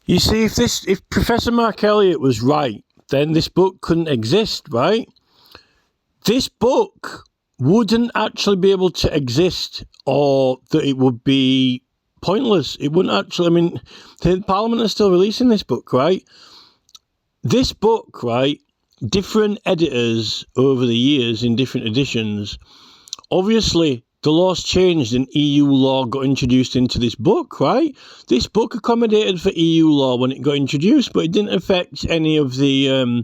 You see, if Professor Mark Elliot was right, then this book couldn't exist, right? This book wouldn't actually be able to exist, or that it would be pointless. It wouldn't actually, I mean, the Parliament is still releasing this book, right? This book, right, different editors over the years in different editions, obviously the law's changed and EU law got introduced into this book, right? This book accommodated for EU law when it got introduced, but it didn't affect any of the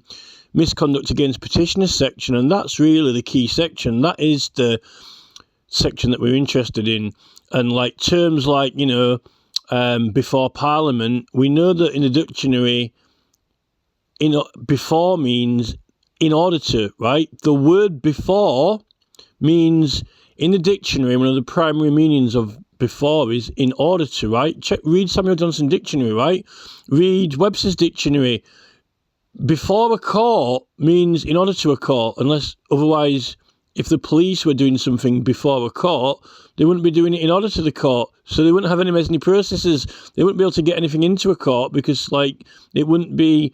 misconduct against petitioners section, and that's really the key section. That is the section that we're interested in. And like terms like, before Parliament, we know that in the dictionary, before means in order to, right? The word before means, in the dictionary, one of the primary meanings of before is in order to, right? Read Samuel Johnson Dictionary, right? Read Webster's Dictionary. Before a court means in order to a court, unless otherwise, if the police were doing something before a court, they wouldn't be doing it in order to the court. So they wouldn't have any processes. They wouldn't be able to get anything into a court because, it wouldn't be,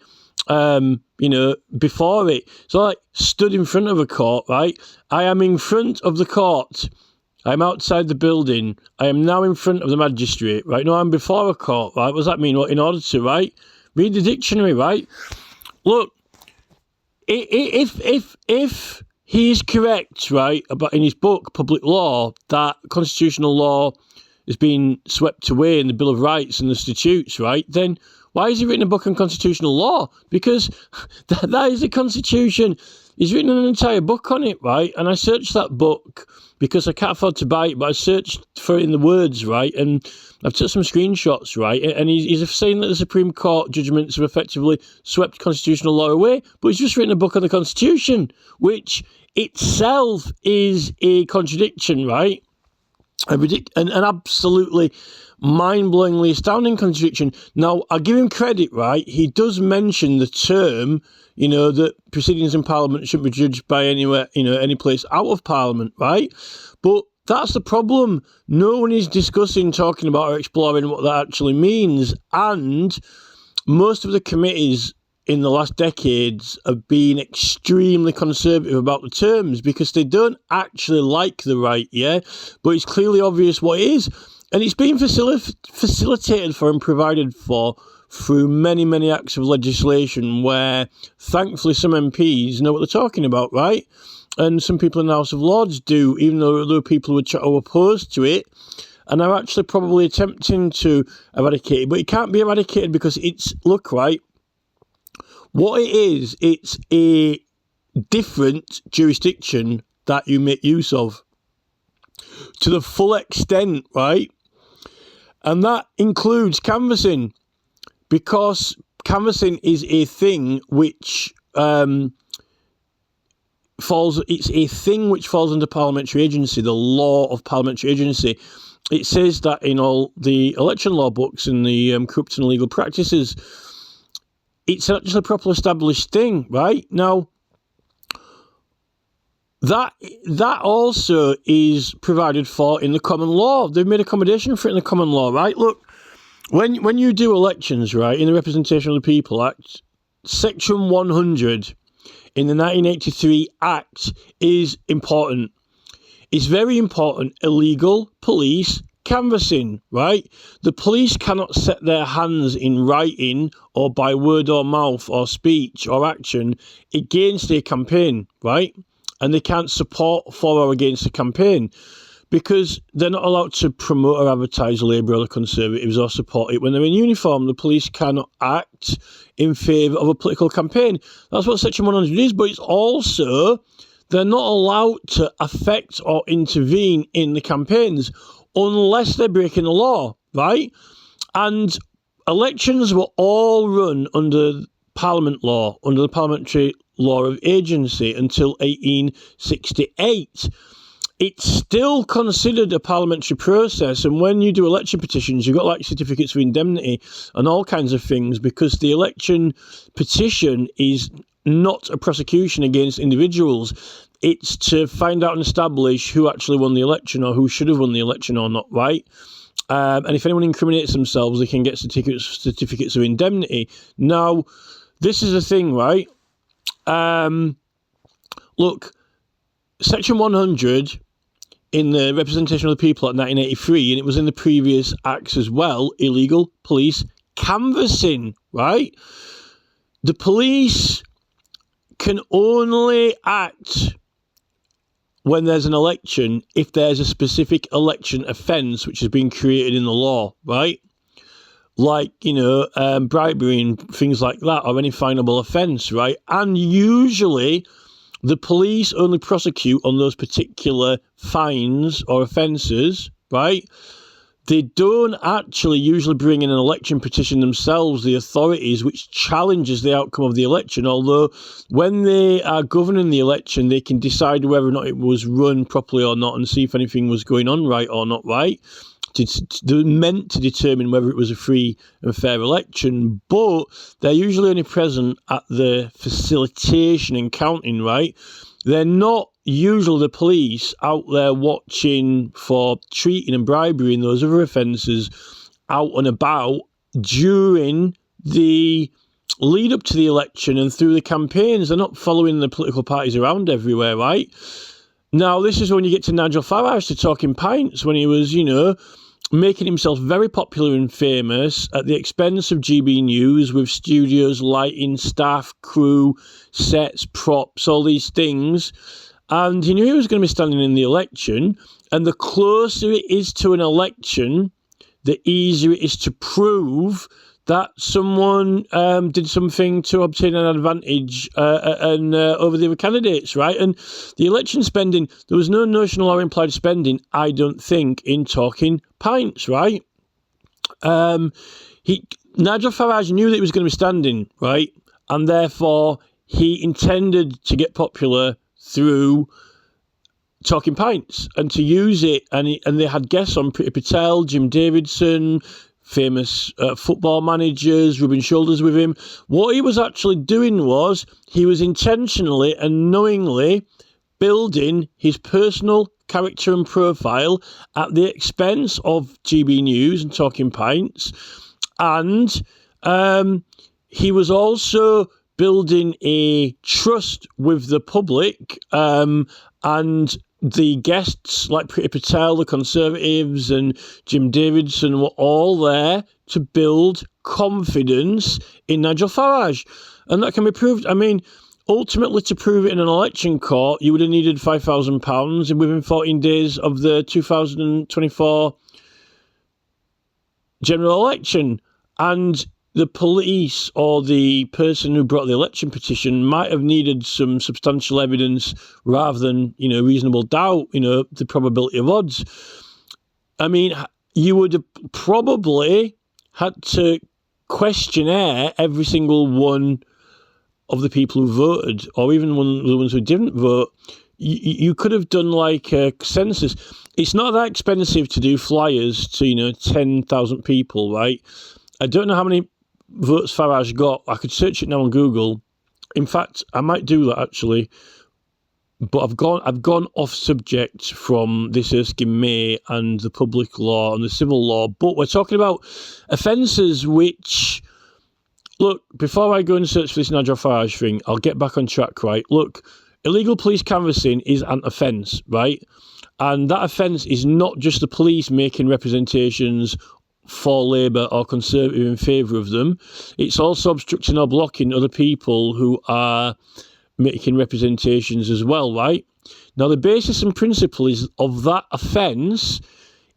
before it. So, stood in front of a court, right? I am in front of the court. I'm outside the building. I am now in front of the magistrate, right? No, I'm before a court, right? What does that mean? Well, in order to, right? Read the dictionary, right? Look, if he's correct, right, about in his book, Public Law, that constitutional law has been swept away in the Bill of Rights and the statutes, right, then why has he written a book on constitutional law? Because that is the Constitution. He's written an entire book on it, right? And I searched that book because I can't afford to buy it, but I searched for it in the words, right? And I've took some screenshots, right? And he's saying that the Supreme Court judgments have effectively swept constitutional law away, but he's just written a book on the Constitution, which itself is a contradiction, right? An absolutely mind-blowingly astounding contradiction. Now, I'll give him credit, right? He does mention the term, that proceedings in Parliament shouldn't be judged by anywhere, any place out of Parliament, right? But that's the problem. No one is talking about or exploring what that actually means. And most of the committees in the last decades have been extremely conservative about the terms because they don't actually like the right, yeah? But it's clearly obvious what it is. And it's been facilitated for and provided for through many, many acts of legislation where, thankfully, some MPs know what they're talking about, right? And some people in the House of Lords do, even though there are people who are opposed to it and are actually probably attempting to eradicate it. But it can't be eradicated because look, right, what it is, it's a different jurisdiction that you make use of to the full extent, right? And that includes canvassing, because canvassing is a thing which falls under parliamentary agency, the law of parliamentary agency. It says that in all the election law books and the corrupt and illegal practices. It's actually a properly established thing, right? Now, that also is provided for in the common law. They've made accommodation for it in the common law, right? Look, when you do elections, right, in the Representation of the People Act, Section 100 in the 1983 Act is important. It's very important. Illegal police canvassing, right? The police cannot set their hands in writing or by word or mouth or speech or action against a campaign, right? And they can't support for or against a campaign because they're not allowed to promote or advertise Labour or the Conservatives or support it. When they're in uniform, the police cannot act in favour of a political campaign. That's what Section 100 is, but it's also they're not allowed to affect or intervene in the campaigns unless they're breaking the law, right? And elections were all run under Parliament law, under the Parliamentary Law of Agency until 1868. It's still considered a parliamentary process, and when you do election petitions, you've got like certificates of indemnity and all kinds of things, because the election petition is not a prosecution against individuals. It's to find out and establish who actually won the election or who should have won the election or not, right? And if anyone incriminates themselves, they can get certificates of indemnity. Now, this is the thing, right? Look, Section 100 in the Representation of the People Act 1983, and it was in the previous acts as well, illegal police canvassing, right? The police can only act when there's an election if there's a specific election offence which has been created in the law, right? Like, bribery and things like that, or any finable offence, right? And usually the police only prosecute on those particular fines or offences, right? They don't actually usually bring in an election petition themselves, the authorities, which challenges the outcome of the election, although when they are governing the election, they can decide whether or not it was run properly or not and see if anything was going on right or not right. They're meant to determine whether it was a free and fair election, but they're usually only present at the facilitation and counting, right? They're not usually the police out there watching for cheating and bribery and those other offences out and about during the lead up to the election and through the campaigns. They're not following the political parties around everywhere, right? Now, this is when you get to Nigel Farage to Talking Pints, when he was, making himself very popular and famous at the expense of GB News with studios, lighting, staff, crew, sets, props, all these things. And he knew he was going to be standing in the election. And the closer it is to an election, the easier it is to prove that someone did something to obtain an advantage over the other candidates, right? And the election spending, there was no notional or implied spending, I don't think, in Talking Pints, right? Nigel Farage knew that he was going to be standing, right? And therefore, he intended to get popular through Talking Pints and to use it. And they had guests on, Priti Patel, Jim Davidson, famous football managers, rubbing shoulders with him. What he was actually doing was he was intentionally and knowingly building his personal character and profile at the expense of GB News and Talking Pints. And he was also building a trust with the public and the guests like Priti Patel, the Conservatives and Jim Davidson were all there to build confidence in Nigel Farage. And that can be proved. I mean, ultimately to prove it in an election court, you would have needed £5,000 within 14 days of the 2024 general election. And the police or the person who brought the election petition might have needed some substantial evidence rather than, reasonable doubt, the probability of odds. I mean, you would have probably had to questionnaire every single one of the people who voted, or even the ones who didn't vote. You could have done like a census. It's not that expensive to do flyers to, 10,000 people, right? I don't know how many votes Farage got. I could search it now on Google. In fact, I might do that actually. But I've gone off subject from this Erskine May and the public law and the civil law. But we're talking about offences which, look, before I go and search for this Nigel Farage thing, I'll get back on track, right? Look, illegal police canvassing is an offence, right? And that offence is not just the police making representations for Labour or Conservative in favour of them. It's also obstructing or blocking other people who are making representations as well, right? Now, the basis and principle of that offence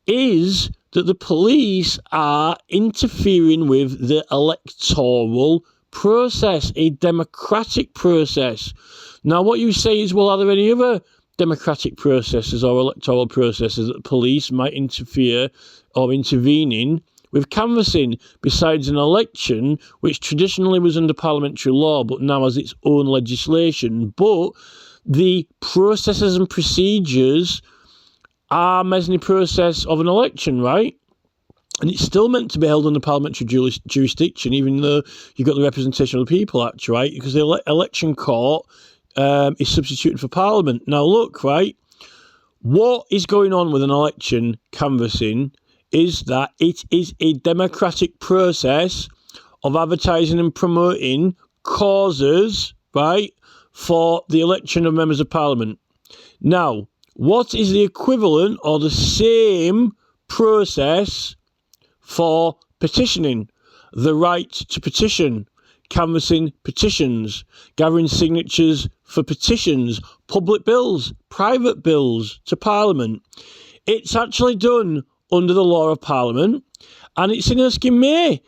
is that the police are interfering with the electoral process, a democratic process. Now, what you say is, well, are there any other democratic processes or electoral processes that the police might interfere or intervene in with canvassing besides an election, which traditionally was under parliamentary law but now has its own legislation? But the processes and procedures are as any process of an election, right? And it's still meant to be held under parliamentary jurisdiction, even though you've got the Representation of the People Act, right? Because the election court is substituted for Parliament. Now, look, right, what is going on with an election canvassing is that it is a democratic process of advertising and promoting causes, right, for the election of members of parliament. Now, what is the equivalent or the same process for petitioning? The right to petition, canvassing petitions, gathering signatures for petitions, public bills, private bills to Parliament. It's actually done under the law of Parliament, and it's in Erskine May.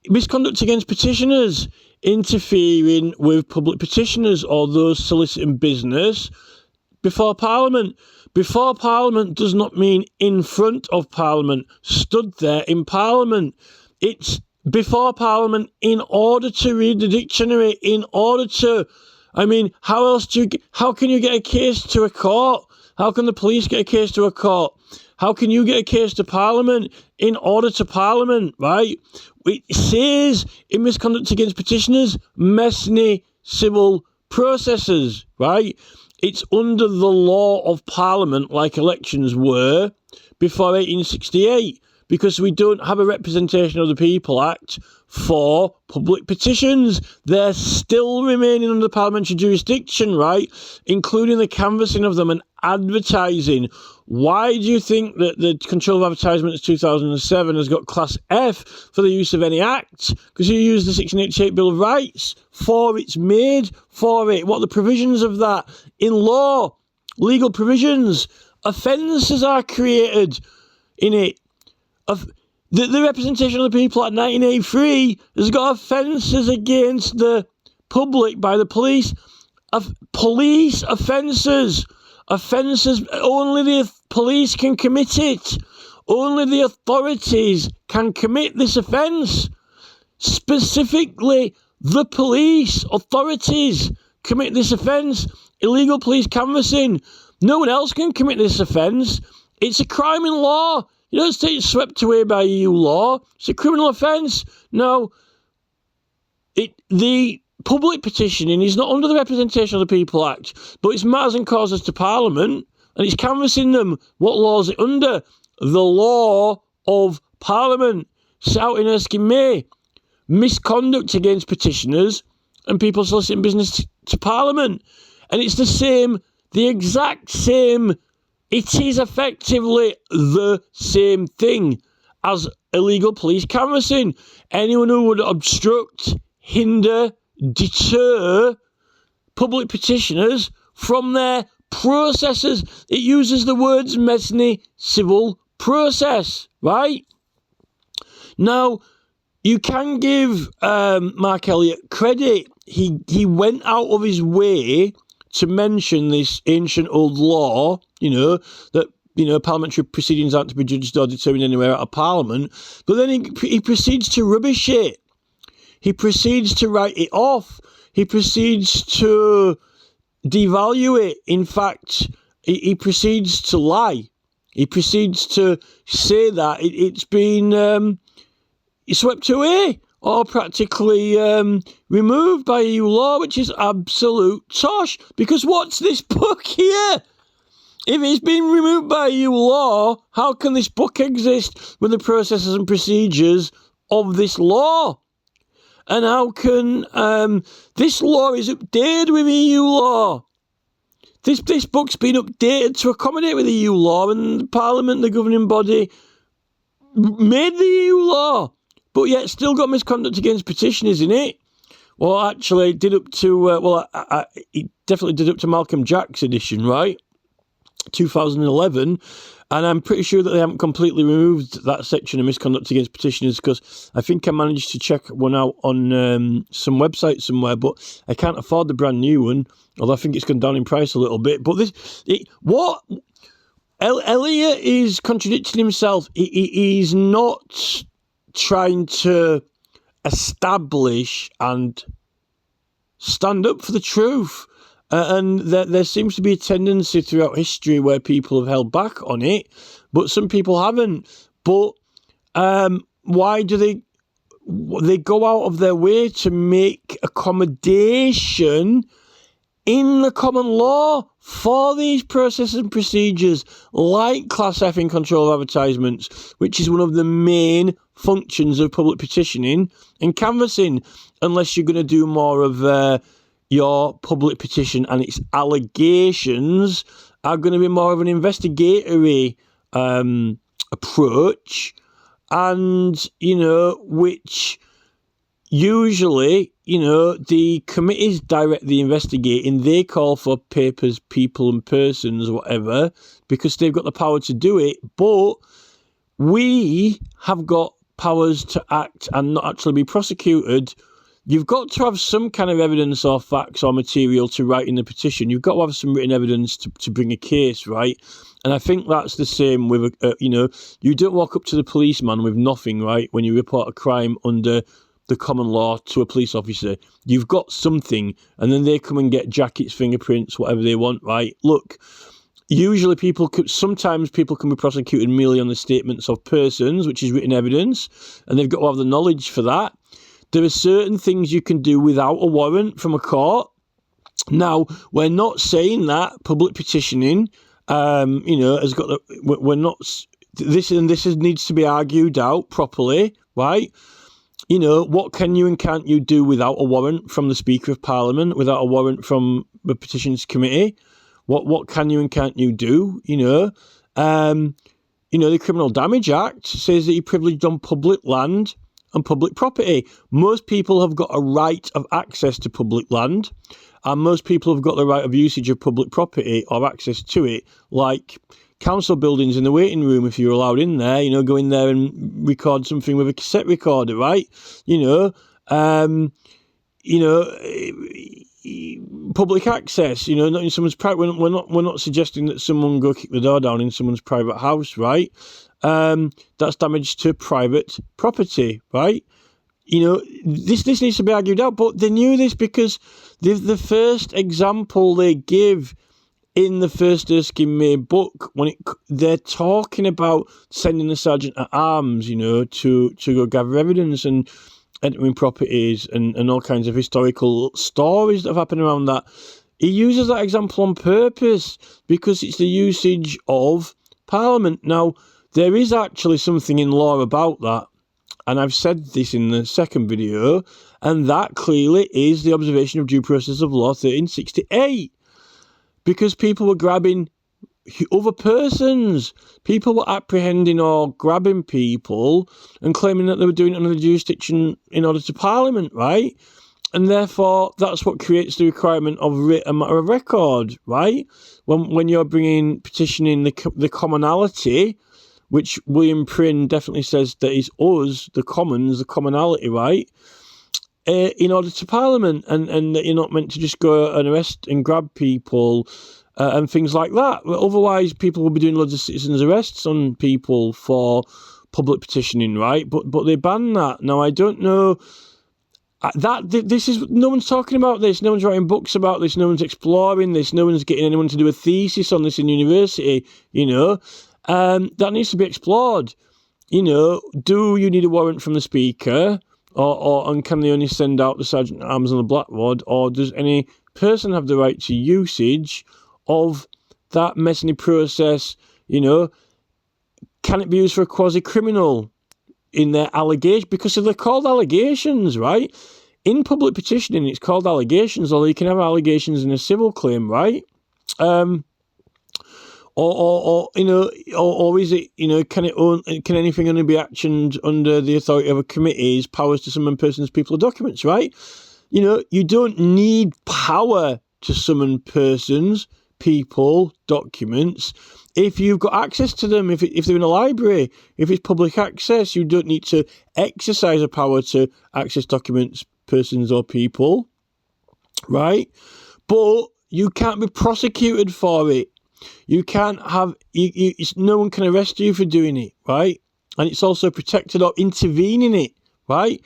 Misconduct against petitioners, interfering with public petitioners or those soliciting business before Parliament. Before Parliament does not mean in front of Parliament, stood there in Parliament. It's before Parliament in order to read the dictionary, in order to, how can you get a case to a court? How can the police get a case to a court? How can you get a case to Parliament? In order to Parliament, right? It says in misconduct against petitioners, messy civil processes, right? It's under the law of Parliament, like elections were before 1868, because we don't have a Representation of the People Act for public petitions. They're still remaining under parliamentary jurisdiction, right? Including the canvassing of them and advertising. Why do you think that the Control of Advertisements 2007 has got Class F for the use of any act? Because you use the 1688 Bill of Rights for it's made for it. What are the provisions of that? In law, legal provisions, offences are created in it. The Representation of the People Act 1983 has got offences against the public by the police. Police offences. Offences, only the police can commit it. Only the authorities can commit this offence. Specifically, the police authorities commit this offence. Illegal police canvassing. No one else can commit this offence. It's a crime in law. You don't say it's swept away by EU law. It's a criminal offence. No. The public petitioning is not under the Representation of the People Act, but it's matters and causes to Parliament, and it's canvassing them. What law is it under? The law of Parliament, set out in Erskine May. Misconduct against petitioners and people soliciting business to Parliament. And it's the exact same. It is effectively the same thing as illegal police canvassing. Anyone who would obstruct, hinder, deter public petitioners from their processes. It uses the words messy civil process, right? Now, you can give Mark Elliot credit. He went out of his way to mention this ancient old law, that parliamentary proceedings aren't to be judged or determined anywhere out of Parliament. But then he proceeds to rubbish it. He proceeds to write it off. He proceeds to devalue it. In fact, he proceeds to lie. He proceeds to say that it's been swept away or practically removed by EU law, which is absolute tosh. Because what's this book here? If it's been removed by EU law, how can this book exist with the processes and procedures of this law? And how can this law is updated with EU law? This book's been updated to accommodate with EU law, and Parliament, the governing body, made the EU law, but yet still got misconduct against petitioners in it. Well, actually, it did up to it definitely did up to Malcolm Jack's edition, right? 2011, and I'm pretty sure that they haven't completely removed that section of misconduct against petitioners, because I think I managed to check one out on some website somewhere, but I can't afford the brand new one, although I think it's gone down in price a little bit. But Elliot is contradicting himself. He's not trying to establish and stand up for the truth. And there seems to be a tendency throughout history where people have held back on it, but some people haven't. But why do they go out of their way to make accommodation in the common law for these processes and procedures, like Class F in control of advertisements, which is one of the main functions of public petitioning and canvassing, unless you're going to do more of your public petition and its allegations are going to be more of an investigatory approach, and, which usually, the committees direct the investigating. They call for papers, people and persons, whatever, because they've got the power to do it. But we have got powers to act and not actually be prosecuted. You've got to have some kind of evidence or facts or material to write in the petition. You've got to have some written evidence to bring a case, right? And I think that's the same with, you don't walk up to the policeman with nothing, right, when you report a crime under the common law to a police officer. You've got something, and then they come and get jackets, fingerprints, whatever they want, right? Look, usually sometimes people can be prosecuted merely on the statements of persons, which is written evidence, and they've got to have the knowledge for that. There are certain things you can do without a warrant from a court. Now, we're not saying that public petitioning, has got we're not, this needs to be argued out properly, right? What can you and can't you do without a warrant from the Speaker of Parliament, without a warrant from the Petitions Committee? What can you and can't you do? The Criminal Damage Act says that you're privileged on public land and public property. Most people have got a right of access to public land, and most people have got the right of usage of public property or access to it, like council buildings in the waiting room, if you're allowed in there, go in there and record something with a cassette recorder, right? Public access, not in someone's private. We're not suggesting that someone go kick the door down in someone's private house, right? That's damage to private property, right? This needs to be argued out, but they knew this because the first example they give in the first Erskine May book, they're talking about sending the sergeant at arms, to go gather evidence and entering properties and all kinds of historical stories that have happened around that. He uses that example on purpose because it's the usage of Parliament. Now, there is actually something in law about that, and I've said this in the second video, and that clearly is the observation of due process of law 1368. Because people were grabbing other persons. People were apprehending or grabbing people and claiming that they were doing it under the jurisdiction in order to Parliament, right? And therefore, that's what creates the requirement of a matter of record, right? When you're petitioning the commonality, which William Prynne definitely says that is us, the commons, the commonality, right? In order to Parliament, and that you're not meant to just go and arrest and grab people and things like that. Otherwise, people will be doing loads of citizens' arrests on people for public petitioning, right? But they ban that. Now, I don't know no one's talking about this. No one's writing books about this. No one's exploring this. No one's getting anyone to do a thesis on this in university. That needs to be explored. Do you need a warrant from the Speaker? And can they only send out the sergeant at arms on the blackboard, or does any person have the right to usage of that messy process? Can it be used for a quasi-criminal in their allegation? Because they're called allegations, right? In public petitioning, it's called allegations, although you can have allegations in a civil claim, right? Or is it, can anything only be actioned under the authority of a committee's powers to summon persons, people, or documents, right? You don't need power to summon persons, people, documents, if you've got access to them, if they're in a library, if it's public access. You don't need to exercise a power to access documents, persons, or people, right? But you can't be prosecuted for it. You can't have, no one can arrest you for doing it, right? And it's also protected or intervening it, right?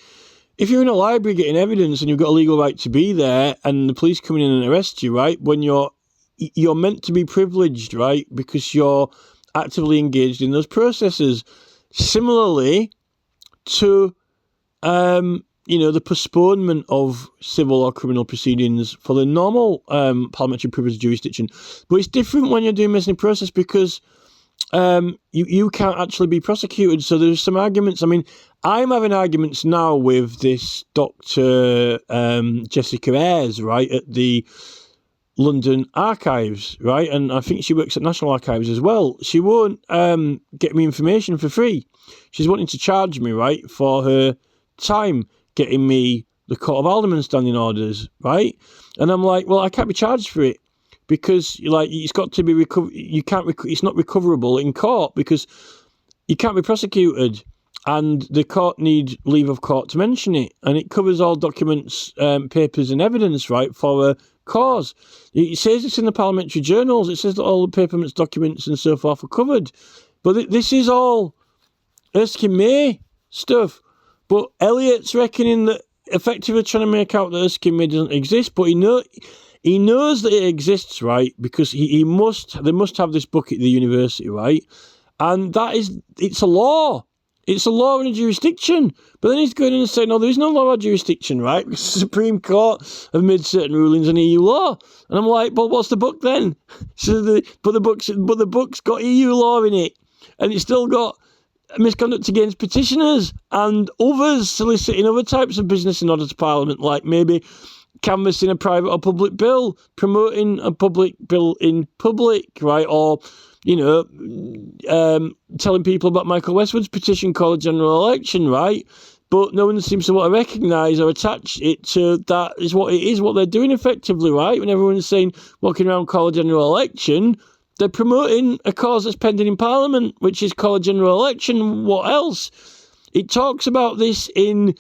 If you're in a library getting evidence and you've got a legal right to be there and the police come in and arrest you, right, when you're meant to be privileged, right, because you're actively engaged in those processes. Similarly to, the postponement of civil or criminal proceedings for the normal parliamentary privilege jurisdiction. But it's different when you're doing messing process because you can't actually be prosecuted. So there's some arguments. I mean, I'm having arguments now with this Dr. Jessica Ayres, right, at the London Archives, right? And I think she works at National Archives as well. She won't get me information for free. She's wanting to charge me, right, for her time getting me the Court of Alderman standing orders, right? And I'm like, well, I can't be charged for it because, like, it's got to be it's not recoverable in court because you can't be prosecuted, and the court need leave of court to mention it, and it covers all documents, papers, and evidence, right, for a cause. It says it's in the parliamentary journals. It says that all the paperments, documents, and so forth are covered. But this is all Erskine May stuff. But Elliot's reckoning that effectively trying to make out that Erskine May doesn't exist, but he knows that it exists, right? Because they must have this book at the university, right? And it's a law. It's a law in a jurisdiction. But then he's going in and saying, no, there is no law or jurisdiction, right? Because the Supreme Court have made certain rulings on EU law. And I'm like, but what's the book then? But the book's got EU law in it. And it's still got misconduct against petitioners and others soliciting other types of business in order to Parliament, like maybe canvassing a private or public bill, promoting a public bill in public, right? Or telling people about Michael Westwood's petition called a general election, right? But no one seems to want to recognise or attach it to that is what it is, what they're doing effectively, right? When everyone's saying, walking around call a general election, they're promoting a cause that's pending in Parliament, which is called a general election. What else? It talks about this in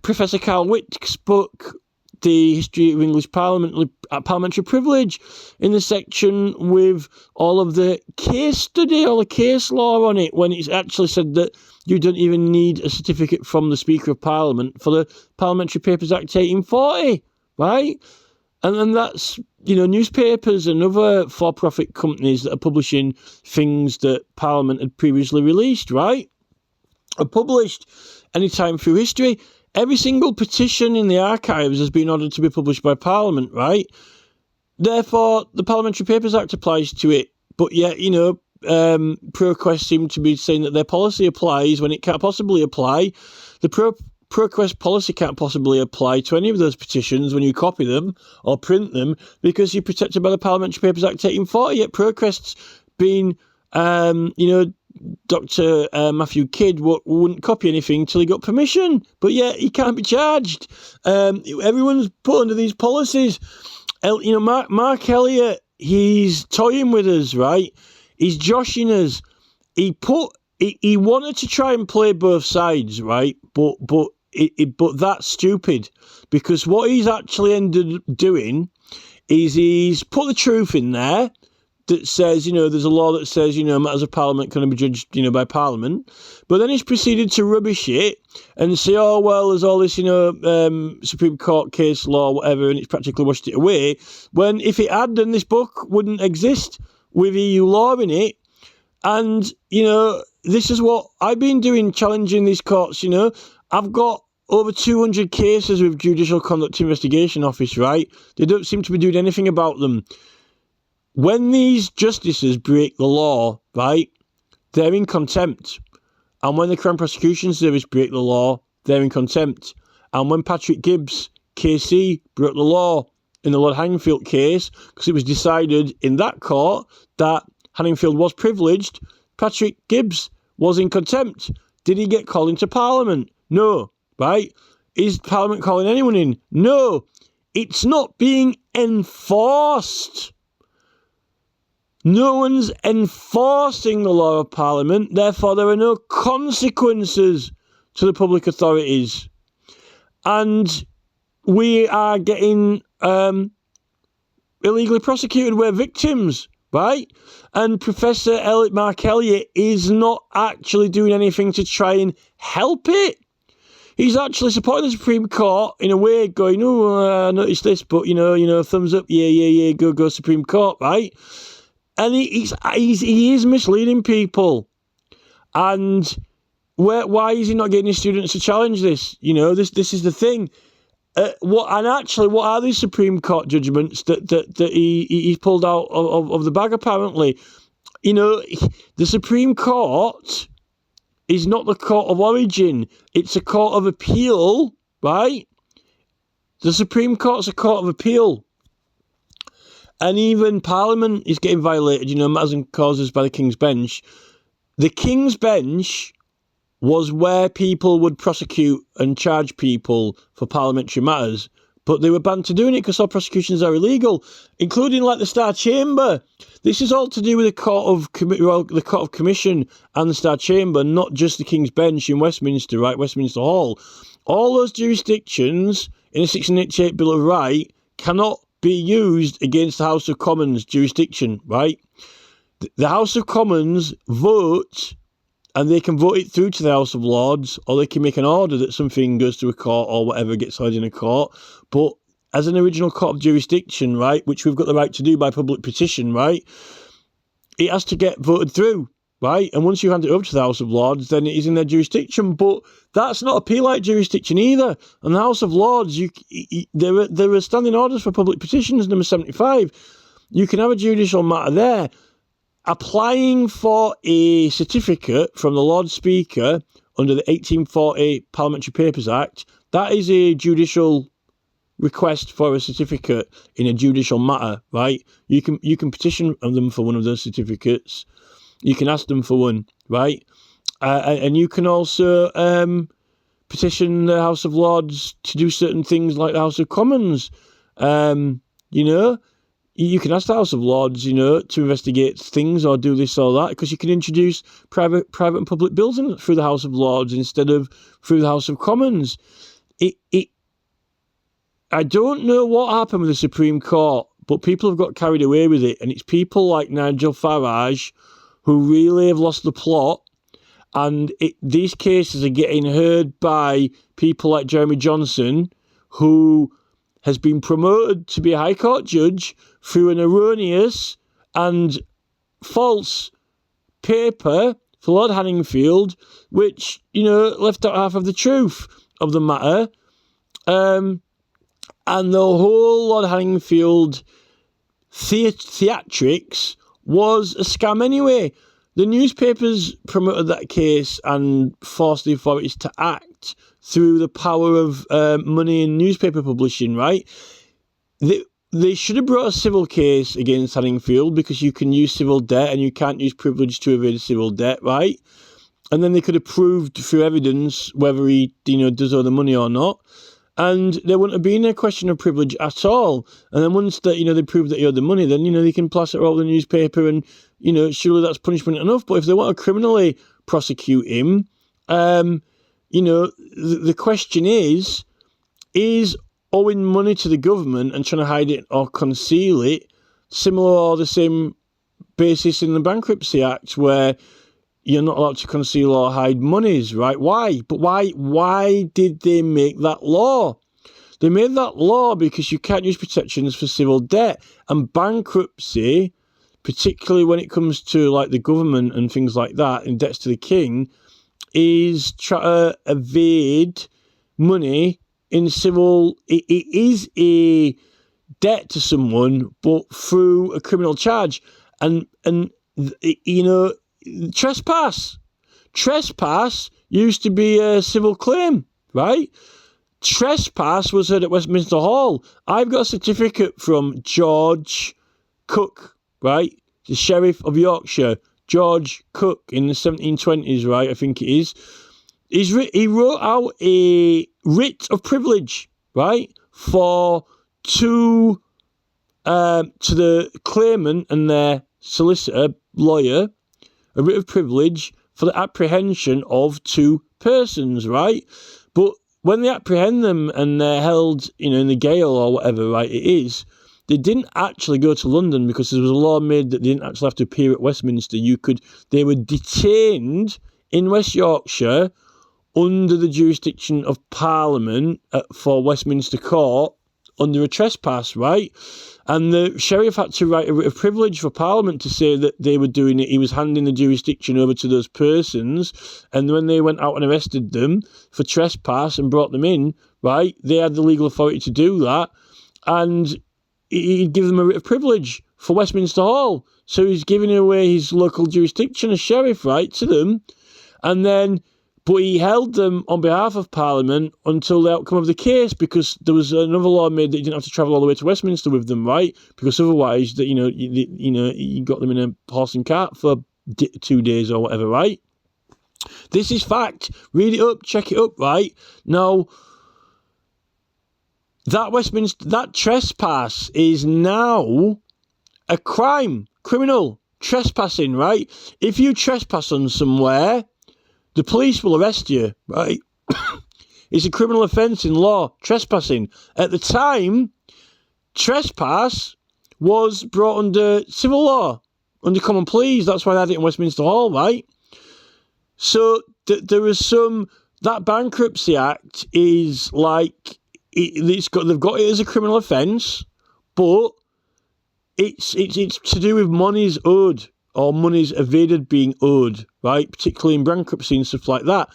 Professor Carl Witt's book, The History of English Parliamentary Privilege, in the section with all of the case study, all the case law on it, when it's actually said that you don't even need a certificate from the Speaker of Parliament for the Parliamentary Papers Act 1840, right? And then that's, newspapers and other for-profit companies that are publishing things that Parliament had previously released, right? Are published anytime through history. Every single petition in the archives has been ordered to be published by Parliament, right? Therefore, the Parliamentary Papers Act applies to it. But yet, ProQuest seem to be saying that their policy applies when it can't possibly apply. The ProQuest policy can't possibly apply to any of those petitions when you copy them or print them because you're protected by the Parliamentary Papers Act 1840. Yet ProQuest's been, Dr. Matthew Kidd wouldn't copy anything until he got permission, but yet he can't be charged. Everyone's put under these policies. Mark Elliot, he's toying with us, right? He's joshing us. He wanted to try and play both sides, right? But that's stupid because what he's actually ended up doing is he's put the truth in there. That says, there's a law that says, matters of Parliament can be judged, by Parliament. But then he's proceeded to rubbish it and say, oh, well, there's all this, Supreme Court case law, whatever, and it's practically washed it away. When if it had, then this book wouldn't exist with EU law in it. And, this is what I've been doing, challenging these courts, I've got over 200 cases with Judicial Conduct Investigation Office, right? They don't seem to be doing anything about them. When these justices break the law, right, they're in contempt. And when the Crown Prosecution Service break the law, they're in contempt. And when Patrick Gibbs, KC, broke the law in the Lord Hanningfield case, because it was decided in that court that Hanningfield was privileged, Patrick Gibbs was in contempt. Did he get called into Parliament? No, right? Is Parliament calling anyone in? No. It's not being enforced. No one's enforcing the law of Parliament, therefore there are no consequences to the public authorities. And we are getting illegally prosecuted. We're victims, right? And Professor Mark Elliot is not actually doing anything to try and help it. He's actually supporting the Supreme Court in a way, going, I noticed this, but, thumbs up, yeah, go Supreme Court, right? And he is misleading people. And Why is he not getting his students to challenge this? This is the thing. What are these Supreme Court judgments that he's pulled out of the bag? Apparently, the Supreme Court is not the court of origin; it's a court of appeal, right? The Supreme Court's a court of appeal, and even Parliament is getting violated. Matters and causes by the King's Bench. The King's Bench was where people would prosecute and charge people for parliamentary matters, but they were banned to doing it because all prosecutions are illegal, including like the Star Chamber. This is all to do with the Court of Commission and the Star Chamber, not just the King's Bench in Westminster, right? Westminster Hall. All those jurisdictions in the 1688 Bill of Rights cannot be used against the House of Commons jurisdiction, right? The House of Commons vote, and they can vote it through to the House of Lords, or they can make an order that something goes to a court or whatever gets heard in a court. But as an original court of jurisdiction, right, which we've got the right to do by public petition, right, it has to get voted through, right? And once you hand it over to the House of Lords, then it is in their jurisdiction. But that's not appeal-like jurisdiction either. And the House of Lords, there are standing orders for public petitions, number 75. You can have a judicial matter there. Applying for a certificate from the Lord Speaker under the 1840 Parliamentary Papers Act, that is a judicial request for a certificate in a judicial matter, right? You can petition them for one of those certificates. You can ask them for one, right? And you can also petition the House of Lords to do certain things like the House of Commons. You can ask the House of Lords, to investigate things or do this or that, because you can introduce private and public bills through the House of Lords instead of through the House of Commons. I don't know what happened with the Supreme Court, but people have got carried away with it, and it's people like Nigel Farage who really have lost the plot, and these cases are getting heard by people like Jeremy Johnson, who has been promoted to be a High Court judge through an erroneous and false paper for Lord Hanningfield, which, left out half of the truth of the matter. And the whole Lord Hanningfield theatrics was a scam anyway. The newspapers promoted that case and forced the authorities to act through the power of money in newspaper publishing, right? They should have brought a civil case against Hanningfield, because you can use civil debt and you can't use privilege to evade civil debt, right? And then they could have proved through evidence whether he, does owe the money or not. And there wouldn't have been a question of privilege at all. And then once that, they prove that he owed the money, then, they can plaster it all in the newspaper and, surely that's punishment enough. But if they want to criminally prosecute him, the question is owing money to the government and trying to hide it or conceal it similar or the same basis in the Bankruptcy Act, where you're not allowed to conceal or hide monies, right? Why? But why did they make that law? They made that law because you can't use protections for civil debt. And bankruptcy, particularly when it comes to like the government and things like that, and debts to the king, is try to evade money in civil. It is a debt to someone, but through a criminal charge. And trespass used to be a civil claim, right? Trespass was heard at Westminster Hall. I've got a certificate from George Cook, right? The Sheriff of Yorkshire, George Cook, in the 1720s, right? I think it is. He wrote out a writ of privilege, right, to the claimant and their solicitor, lawyer, a writ of privilege for the apprehension of two persons, right? But when they apprehend them and they're held, in the gaol or whatever, right, it is, they didn't actually go to London because there was a law made that they didn't actually have to appear at Westminster. They were detained in West Yorkshire under the jurisdiction of Parliament for Westminster Court under a trespass, right? And the sheriff had to write a writ of privilege for Parliament to say that they were doing it. He was handing the jurisdiction over to those persons. And when they went out and arrested them for trespass and brought them in, right, they had the legal authority to do that. And he'd give them a writ of privilege for Westminster Hall. So he's giving away his local jurisdiction as sheriff, right, to them. And then, but he held them on behalf of Parliament until the outcome of the case, because there was another law made that you didn't have to travel all the way to Westminster with them, right? Because otherwise, that you got them in a horse and cart for 2 days or whatever, right? This is fact. Read it up, check it up, right? Now, that trespass is now a crime, criminal trespassing, right? If you trespass on somewhere, the police will arrest you, right? It's a criminal offence in law, trespassing. At the time, trespass was brought under civil law, under common pleas. That's why I had it in Westminster Hall, right? So there was that Bankruptcy Act is like, they've got it as a criminal offence, but it's to do with monies owed or monies evaded being owed, right? Particularly in bankruptcy and stuff like that.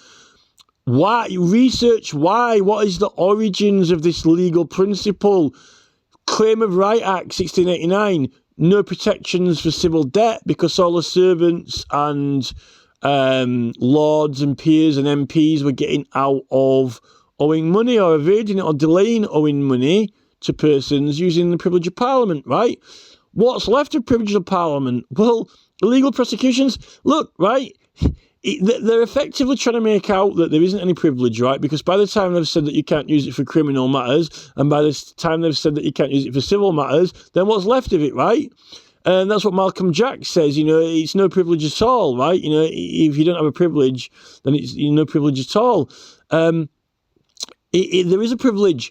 Why? Research why. What is the origins of this legal principle? Claim of Right Act 1689. No protections for civil debt because all the servants and lords and peers and MPs were getting out of owing money or evading it or delaying owing money to persons using the privilege of Parliament, right? What's left of privilege of Parliament? Well, illegal prosecutions, look, right, they're effectively trying to make out that there isn't any privilege, right? Because by the time they've said that you can't use it for criminal matters, and by the time they've said that you can't use it for civil matters, then what's left of it, right? And that's what Malcolm Jack says, it's no privilege at all, right? If you don't have a privilege, then it's no privilege at all. There is a privilege.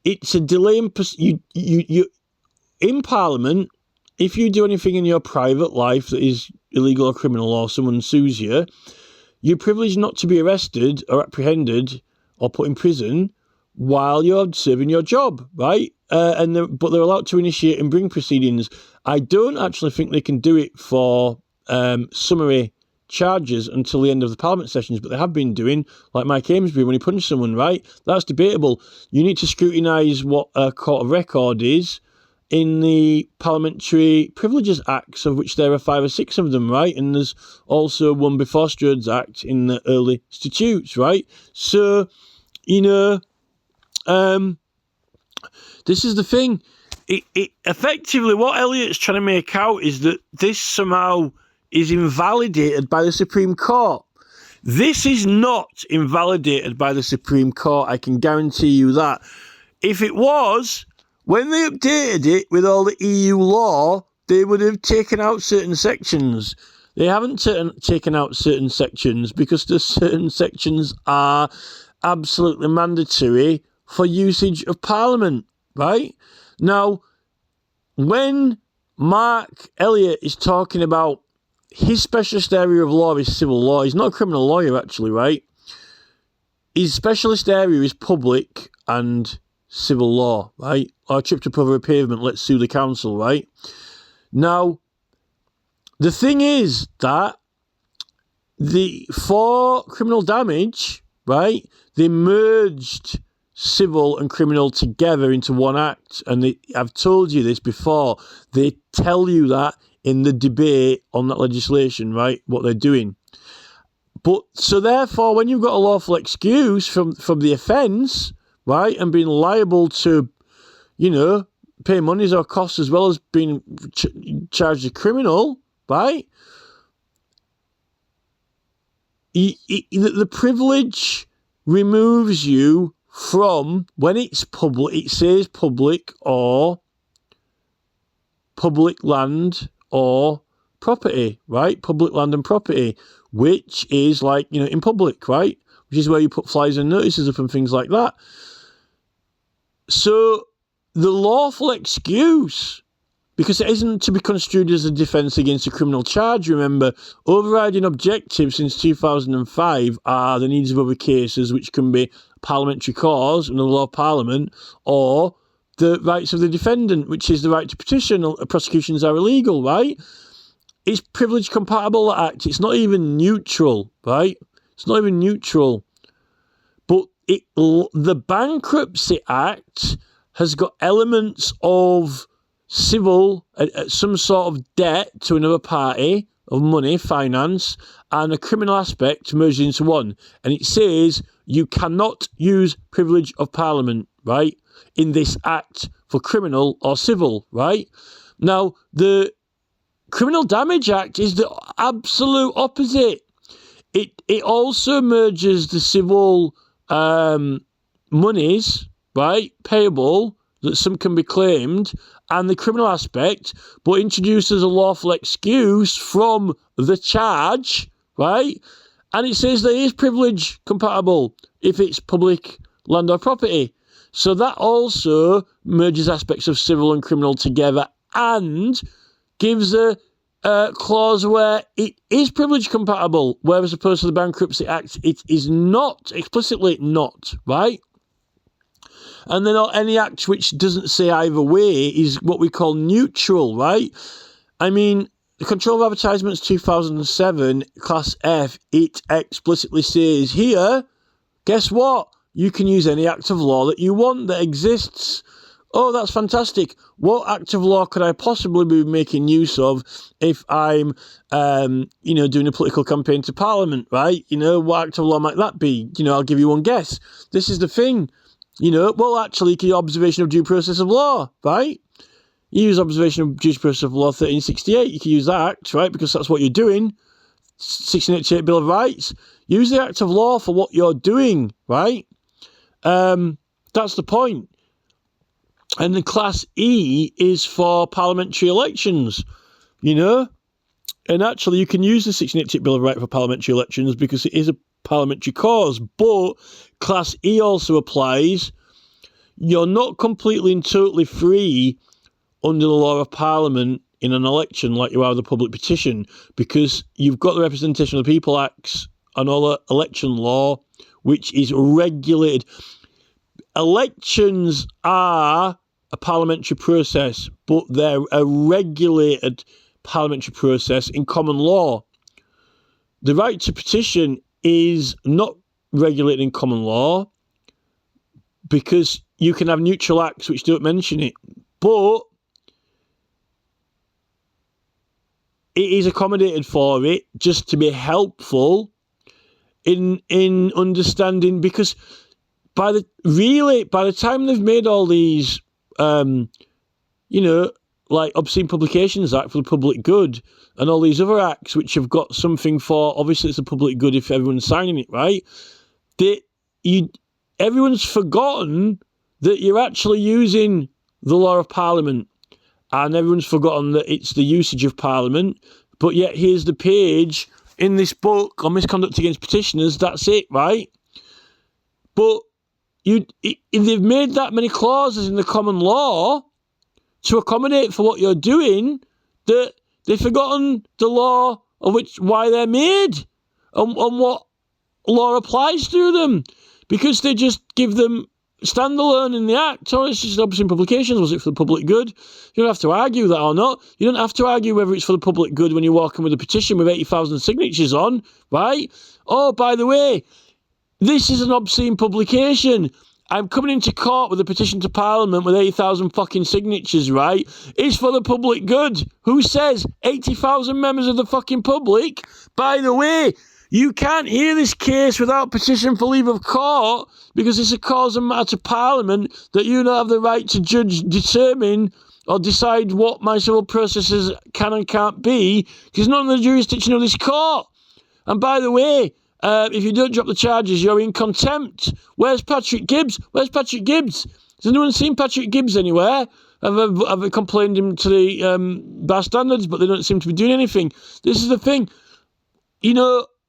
It's a delay in Parliament. If you do anything in your private life that is illegal or criminal, or someone sues you, you're privileged not to be arrested or apprehended or put in prison while you're serving your job, right? But they're allowed to initiate and bring proceedings. I don't actually think they can do it for summary charges until the end of the Parliament sessions, but they have been doing, like Mike Amesbury when he punched someone, right? That's debatable. You need to scrutinise what a court of record is in the Parliamentary Privileges Acts, of which there are 5 or 6 of them, right? And there's also one before Strode's Act in the early statutes, right? So, this is the thing. It effectively, what Elliot's trying to make out is that this somehow is invalidated by the Supreme Court. This is not invalidated by the Supreme Court, I can guarantee you that. If it was, when they updated it with all the EU law, they would have taken out certain sections. They haven't taken out certain sections because the certain sections are absolutely mandatory for usage of Parliament, right? Now, when Mark Elliot is talking about his specialist area of law is civil law, he's not a criminal lawyer actually, right? His specialist area is public and civil law, right? Or tripped up over a pavement, let's sue the council, right? Now, the thing is that for criminal damage, right, they merged civil and criminal together into one act. And I've told you this before. They tell you that in the debate on that legislation, right, what they're doing. But so therefore, when you've got a lawful excuse from the offence, right, and being liable to, pay monies or costs as well as being charged a criminal, right, the privilege removes you from, when it's public, it says public or public land or property, right? Public land and property, which is like, in public, right? Which is where you put flyers and notices up and things like that. So the lawful excuse, because it isn't to be construed as a defence against a criminal charge, remember, overriding objectives since 2005 are the needs of other cases, which can be parliamentary cause under the law of Parliament, or the rights of the defendant, which is the right to petition. Prosecutions are illegal, right? It's privilege compatible, that act. It's not even neutral, right? It's not even neutral. But the Bankruptcy Act has got elements of civil, some sort of debt to another party, of money, finance, and a criminal aspect merged into one. And it says you cannot use privilege of Parliament, right, in this act for criminal or civil, right? Now, the Criminal Damage Act is the absolute opposite. It also merges the civil monies, right, payable, that some can be claimed, and the criminal aspect, but introduces a lawful excuse from the charge, right? And it says that it is privilege compatible if it's public land or property. So that also merges aspects of civil and criminal together and gives a clause where it is privilege compatible, whereas opposed to the Bankruptcy Act, it is not, explicitly not, right? And then any act which doesn't say either way is what we call neutral, right? I mean, the Control of Advertisements 2007, Class F, it explicitly says here, guess what? You can use any act of law that you want that exists. Oh, that's fantastic. What act of law could I possibly be making use of if I'm, doing a political campaign to Parliament, right? What act of law might that be? I'll give you one guess. This is the thing. Actually, you can use observation of due process of law, right? You use observation of due process of law 1368. You can use that act, right? Because that's what you're doing. 1688 Bill of Rights. Use the act of law for what you're doing, right? That's the point. And the Class E is for parliamentary elections, And actually, you can use the 1688 Bill of Rights for parliamentary elections because it is a parliamentary cause. But Class E also applies. You're not completely and totally free under the law of Parliament in an election like you are with a public petition, because you've got the Representation of the People Acts and all the election law, which is regulated. Elections are a parliamentary process, but they're a regulated parliamentary process in common law. The right to petition is not regulated in common law because you can have neutral acts which don't mention it, but it is accommodated for it just to be helpful in understanding, because by the time they've made all these like Obscene Publications Act for the public good and all these other acts which have got something for, obviously it's a public good if everyone's signing it, right? Everyone's forgotten that you're actually using the law of Parliament, and everyone's forgotten that it's the usage of Parliament. But yet here's the page in this book on misconduct against petitioners, that's it, right? But they've made that many clauses in the common law to accommodate for what you're doing that they've forgotten the law of why they're made and what law applies to them, because they just give them standalone in the act. Oh, it's just Obscene Publications. Was it for the public good? You don't have to argue that or not. You don't have to argue whether it's for the public good when you're walking with a petition with 80,000 signatures on, right? Oh, by the way, this is an obscene publication. I'm coming into court with a petition to Parliament with 80,000 fucking signatures, right? It's for the public good. Who says 80,000 members of the fucking public? By the way, you can't hear this case without petition for leave of court because it's a cause and matter to Parliament that you don't have the right to judge, determine or decide what my civil processes can and can't be, because not in the jurisdiction of this court. And by the way, if you don't drop the charges, you're in contempt. Where's Patrick Gibbs? Where's Patrick Gibbs? Has anyone seen Patrick Gibbs anywhere? I've complained him to the bar standards, but they don't seem to be doing anything. This is the thing.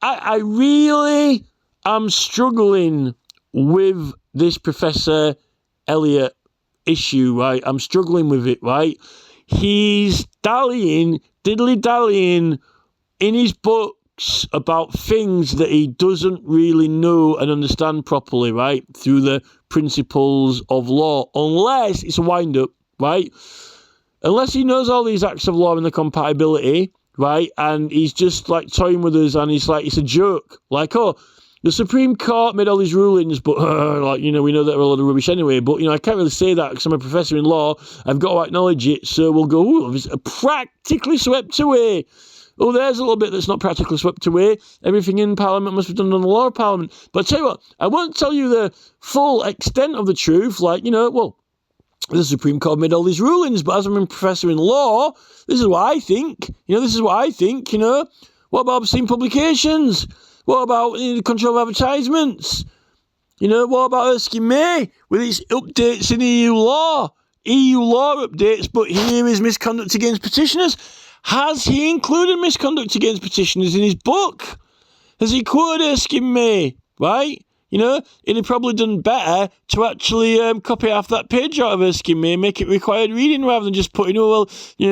I really am struggling with this Professor Elliot issue, right? I'm struggling with it, right? He's diddly-dallying in his book talks about things that he doesn't really know and understand properly, right, through the principles of law, unless it's a wind-up, right? Unless he knows all these acts of law and the compatibility, right, and he's just, like, toying with us, and he's like, it's a joke. Like, oh, the Supreme Court made all these rulings, but, like, we know that they're a lot of rubbish anyway, but, I can't really say that because I'm a professor in law. I've got to acknowledge it, so we'll go, ooh, it's practically swept away. Oh, there's a little bit that's not practically swept away. Everything in Parliament must be done on the law of Parliament. But I tell you what, I won't tell you the full extent of the truth, like, well, the Supreme Court made all these rulings, but as I'm a professor in law, this is what I think. This is what I think, What about obscene publications? What about the control of advertisements? What about Erskine May with its updates in EU law? EU law updates, but here is misconduct against petitioners. Has he included misconduct against petitioners in his book? Has he quoted Erskine May, right? And he'd probably done better to actually copy half that page out of Erskine May and make it required reading rather than just putting,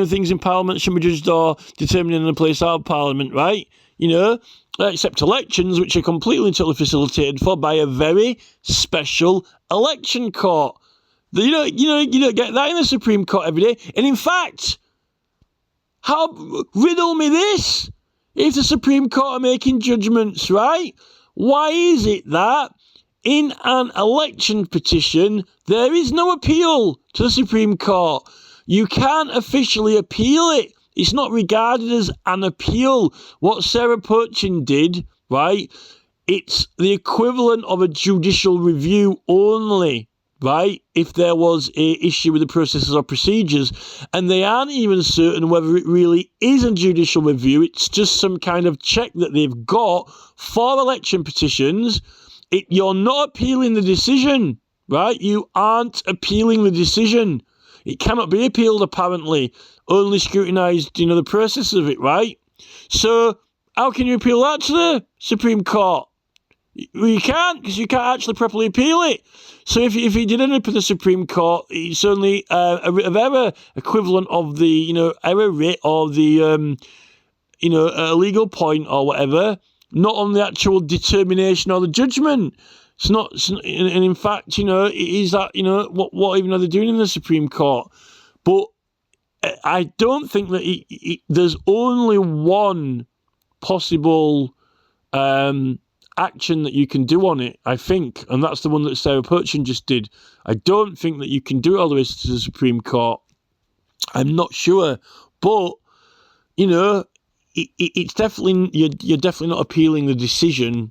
things in Parliament should be judged or determined in a place out of Parliament, right? Except elections, which are completely and totally facilitated for by a very special election court. You don't get that in the Supreme Court every day. And in fact, riddle me this. If the Supreme Court are making judgments, right, why is it that in an election petition there is no appeal to the Supreme Court? You can't officially appeal it. It's not regarded as an appeal. What Sarah Perchin did, right, it's the equivalent of a judicial review only, right, if there was an issue with the processes or procedures, and they aren't even certain whether it really is a judicial review. It's just some kind of check that they've got for election petitions. You're not appealing the decision, right? You aren't appealing the decision. It cannot be appealed, apparently. Only scrutinised, the process of it, right? So, how can you appeal that to the Supreme Court? Well, you can't, because you can't actually properly appeal it. So if he did end up in the Supreme Court, it's only a writ of error equivalent of the, error writ or the, a legal point or whatever, not on the actual determination or the judgment. And in fact, it is that, what even are they doing in the Supreme Court? But I don't think that there's only one possible action that you can do on it, I think, and that's the one that Sarah Perchin just did. I don't think that you can do it all the way to the Supreme Court. I'm not sure, but it's definitely you're definitely not appealing the decision.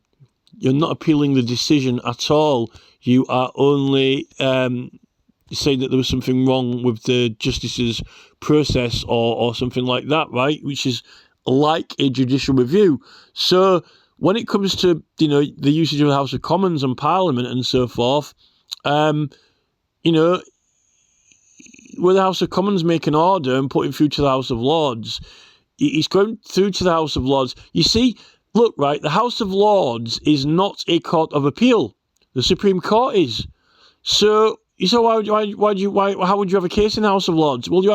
You're not appealing the decision at all. You are only saying that there was something wrong with the justice's process or something like that, right? Which is like a judicial review. So when it comes to, the usage of the House of Commons and Parliament and so forth, where the House of Commons make an order and put it through to the House of Lords, it's going through to the House of Lords. You see, look, right, the House of Lords is not a court of appeal. The Supreme Court is. So how would you have a case in the House of Lords? Well, you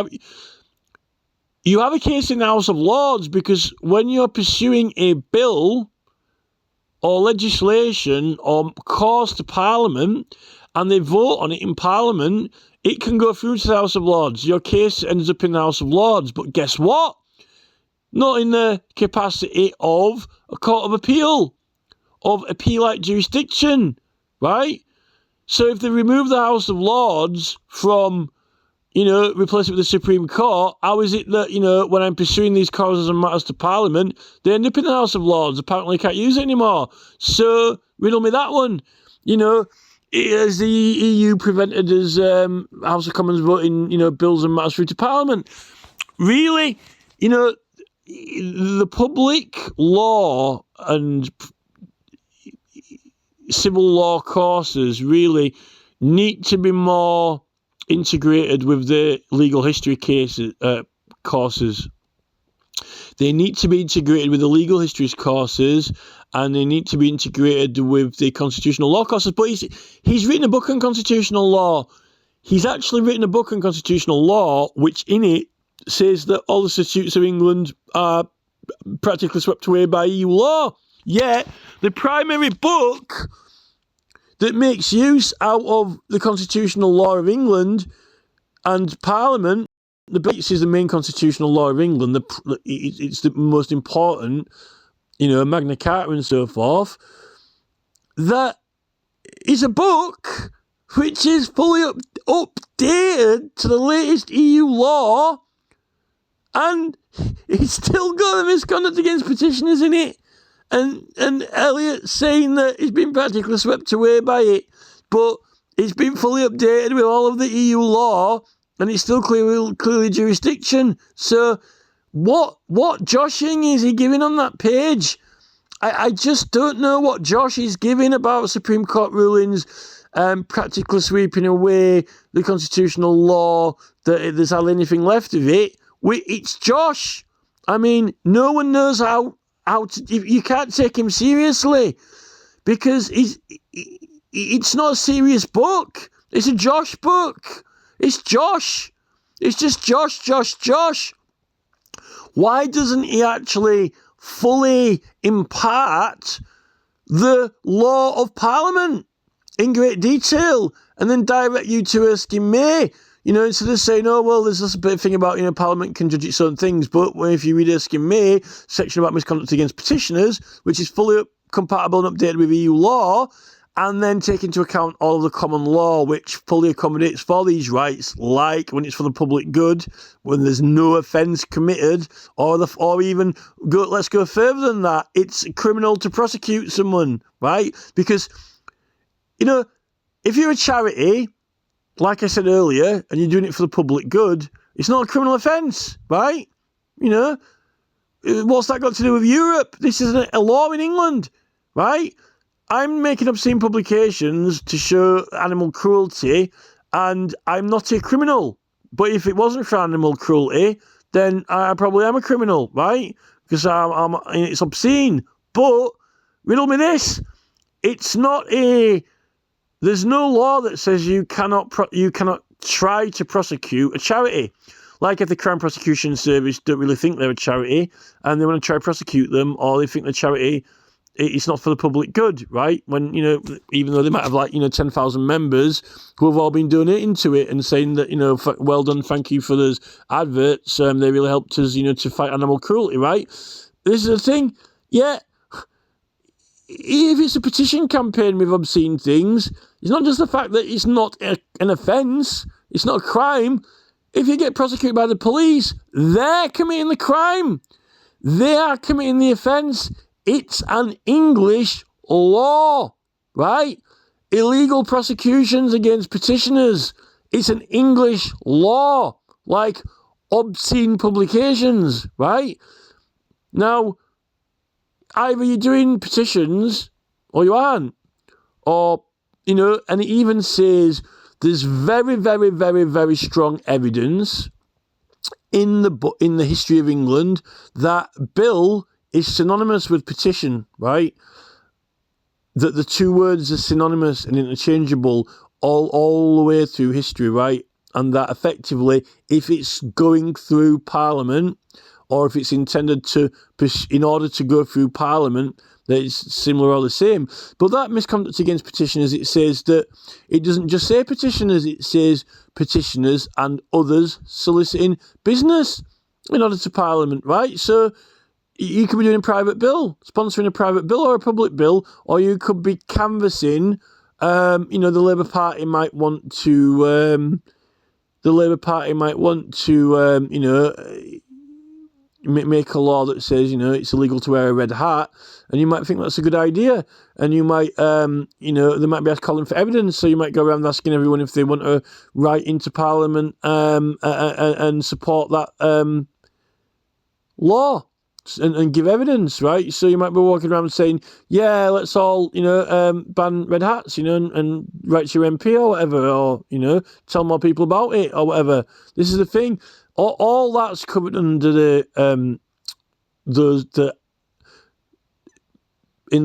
have a case in the House of Lords because when you're pursuing a bill or legislation or cause to Parliament and they vote on it in Parliament, it can go through to the House of Lords. Your case ends up in the House of Lords. But guess what? Not in the capacity of a court of appeal, of appeal-like jurisdiction, right? So if they remove the House of Lords from, replace it with the Supreme Court, how is it that, when I'm pursuing these causes and matters to Parliament, they end up in the House of Lords? Apparently I can't use it anymore. So, riddle me that one. Has the EU prevented us, House of Commons voting, bills and matters through to Parliament? Really? The public law and civil law courses really need to be more integrated with the legal history courses. They need to be integrated with the legal histories courses, and they need to be integrated with the constitutional law courses. But he's written a book on constitutional law. He's actually written a book on constitutional law, which in it says that all the statutes of England are practically swept away by EU law. Yet, the primary book that makes use out of the constitutional law of England and Parliament, the Bates is the main constitutional law of England, it's the most important, Magna Carta and so forth, that is a book which is fully updated to the latest EU law, and it's still got a misconduct against petitioners in it. And Elliot saying that he's been practically swept away by it, but it's been fully updated with all of the EU law, and it's still clearly jurisdiction. So what joshing is he giving on that page? I just don't know what Josh is giving about Supreme Court rulings practically sweeping away the constitutional law, that there's hardly anything left of it. It's Josh. I mean, no one knows how to... You can't take him seriously because it's not a serious book. It's a Josh book. It's Josh. It's just Josh. Why doesn't he actually fully impart the law of Parliament in great detail and then direct you to Erskine May? Instead of saying, oh, well, there's this bit of thing about, Parliament can judge its own things, but if you read Erskine May, section about misconduct against petitioners, which is fully compatible and updated with EU law, and then take into account all of the common law, which fully accommodates for these rights, like when it's for the public good, when there's no offence committed, or even, let's go further than that, it's criminal to prosecute someone, right? Because, if you're a charity, like I said earlier, and you're doing it for the public good, it's not a criminal offence, right? What's that got to do with Europe? This isn't a law in England, right? I'm making obscene publications to show animal cruelty, and I'm not a criminal. But if it wasn't for animal cruelty, then I probably am a criminal, right? Because it's obscene. But riddle me this: there's no law that says you cannot try to prosecute a charity. Like if the Crown Prosecution Service don't really think they're a charity and they want to try to prosecute them, or they think the charity it's not for the public good, right? When, even though they might have 10,000 members who have all been donating to it and saying that, well done, thank you for those adverts, they really helped us, to fight animal cruelty, right? This is the thing, yeah. If it's a petition campaign with obscene things, it's not just the fact that it's not an offence, it's not a crime. If you get prosecuted by the police, they're committing the crime. They are committing the offence. It's an English law, right? Illegal prosecutions against petitioners. It's an English law, like obscene publications, right? Now, either you're doing petitions or you aren't. Or, and it even says there's very, very, very, very strong evidence in the history of England that bill is synonymous with petition, right? That the two words are synonymous and interchangeable all the way through history, right? And that effectively, if it's going through Parliament, or if it's intended in order to go through Parliament, that it's similar or the same. But that misconduct against petitioners, it says that it doesn't just say petitioners, it says petitioners and others soliciting business in order to Parliament, right? So you could be doing a private bill, sponsoring a private bill or a public bill, or you could be canvassing, the Labour Party might want to, make a law that says, it's illegal to wear a red hat, and you might think that's a good idea, and you might, they might be calling for evidence, so you might go around asking everyone if they want to write into Parliament and support that law and give evidence, right? So you might be walking around saying, yeah, let's all, ban red hats, and write to your MP or whatever, or, tell more people about it or whatever. This is the thing. All that's covered under in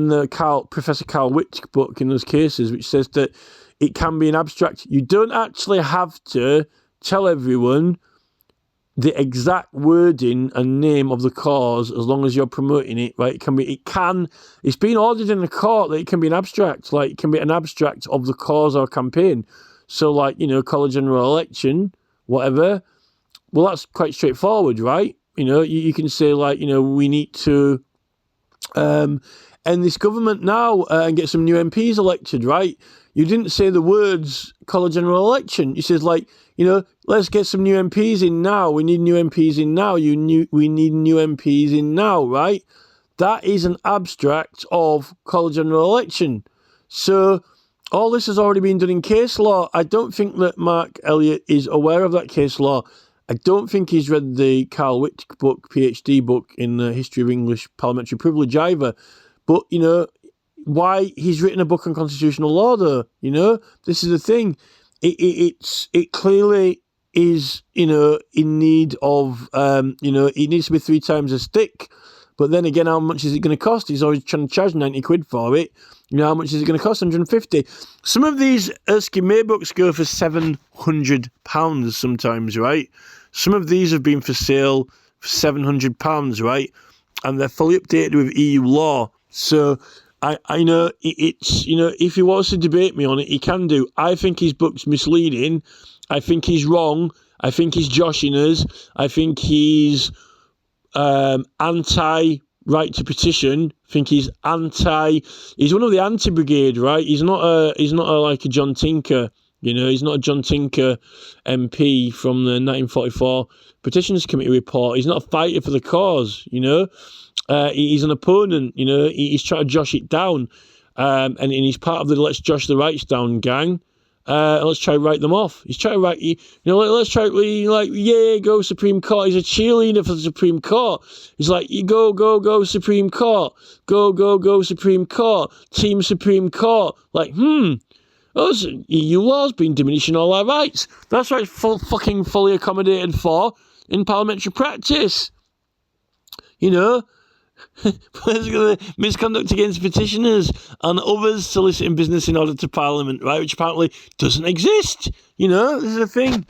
the Professor Carl Witt's book in those cases, which says that it can be an abstract. You don't actually have to tell everyone the exact wording and name of the cause, as long as you're promoting it, right? It's been ordered in the court that it can be an abstract, like it can be an abstract of the cause or campaign. So like, college general election, whatever. Well, that's quite straightforward, right? You can say like, we need to end this government now and get some new MPs elected, right? You didn't say the words college general election. You said like, let's get some new MPs in now. We need new MPs in now. We need new MPs in now, right? That is an abstract of college general election. So all this has already been done in case law. I don't think that Mark Elliot is aware of that case law. I don't think he's read the Carl Witt book, PhD book in the history of English parliamentary privilege either. But, why he's written a book on constitutional law, though, this is the thing. It clearly is, in need of, it needs to be 3 times a stick. But then again, how much is it going to cost? He's always trying to charge 90 quid for it. How much is it going to cost? 150. Some of these Erskine May books go for £700 sometimes, right? Some of these have been for sale for £700, right? And they're fully updated with EU law. So I know it's, if he wants to debate me on it, he can do. I think his book's misleading. I think he's wrong. I think he's joshing us. I think he's anti-right to petition. I think he's one of the anti-brigade, right? He's not like a John Tinker, he's not a John Tinker MP from the 1944 Petitions Committee report. He's not a fighter for the cause, he's an opponent, he's trying to josh it down, and he's part of the Let's Josh the Rights Down gang. Let's try to write them off. He's trying to write, let's try to, go Supreme Court. He's a cheerleader for the Supreme Court. He's like, you go Supreme Court. Go Supreme Court. Team Supreme Court. Like, EU law's been diminishing all our rights. That's what it's fucking fully accommodated for in parliamentary practice. Misconduct against petitioners and others soliciting business in order to Parliament, right? Which apparently doesn't exist. This is a thing.